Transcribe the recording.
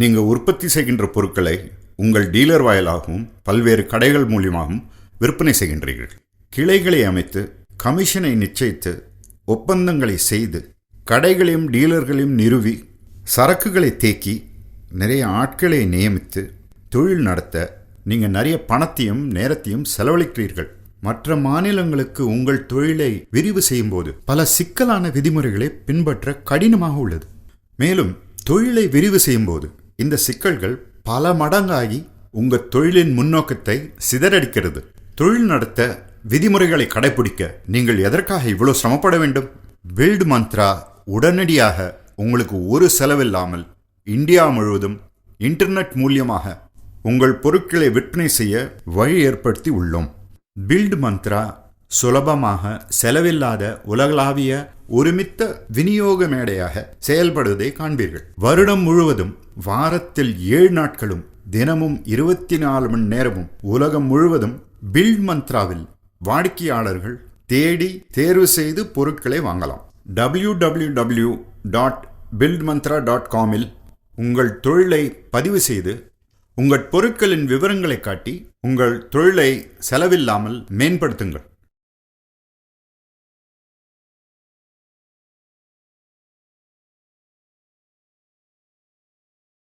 நீங்கள் உற்பத்தி செய்கின்ற பொருட்களை உங்கள் டீலர் வாயிலாகவும் பல்வேறு கடைகள் மூலியமாகவும் விற்பனை செய்கின்றீர்கள். கிளைகளை அமைத்து கமிஷனை நிச்சயித்து ஒப்பந்தங்களை செய்து கடைகளையும் டீலர்களையும் நிறுவி சரக்குகளை தேக்கி நிறைய ஆட்களை நியமித்து தொழில் நடத்த நீங்கள் நிறைய பணத்தையும் நேரத்தையும் செலவழிக்கிறீர்கள். மற்ற மாநிலங்களுக்கு உங்கள் தொழிலை விரிவு செய்யும் போது பல சிக்கலான விதிமுறைகளை பின்பற்ற கடினமாக உள்ளது. மேலும் தொழிலை விரிவு செய்யும் போது இந்த சிக்கல்கள் பல மடங்காகி உங்கள் தொழிலின் முன்னோக்கத்தை சிதறடிக்கிறது. தொழில் நடத்த விதிமுறைகளை கடைபிடிக்க நீங்கள் எதற்காக இவ்வளவு சிரமப்பட வேண்டும்? பில்ட் மந்த்ரா உடனடியாக உங்களுக்கு ஒரு செலவில்லாமல் இந்தியா முழுவதும் இன்டர்நெட் மூலியமாக உங்கள் பொருட்களை விற்பனை செய்ய வழி ஏற்படுத்தி உள்ளோம். பில்ட் மந்த்ரா சுலபமாக செலவில்லாத உலகளாவிய ஒருமித்த விநியோக மேடையாக செயல்படுவதை காண்பீர்கள். வருடம் முழுவதும் வாரத்தில் 7 நாட்களும் தினமும் 24 மணி நேரமும் உலகம் முழுவதும் பில்ட் மந்த்ராவில் வாடிக்கையாளர்கள் தேடி தேர்வு செய்து பொருட்களை வாங்கலாம். www.buildmantra.com உங்கள் தொழிலை பதிவு செய்து உங்கள் பொருட்களின் விவரங்களை காட்டி உங்கள் தொழிலை செலவில்லாமல் மேம்படுத்துங்கள்.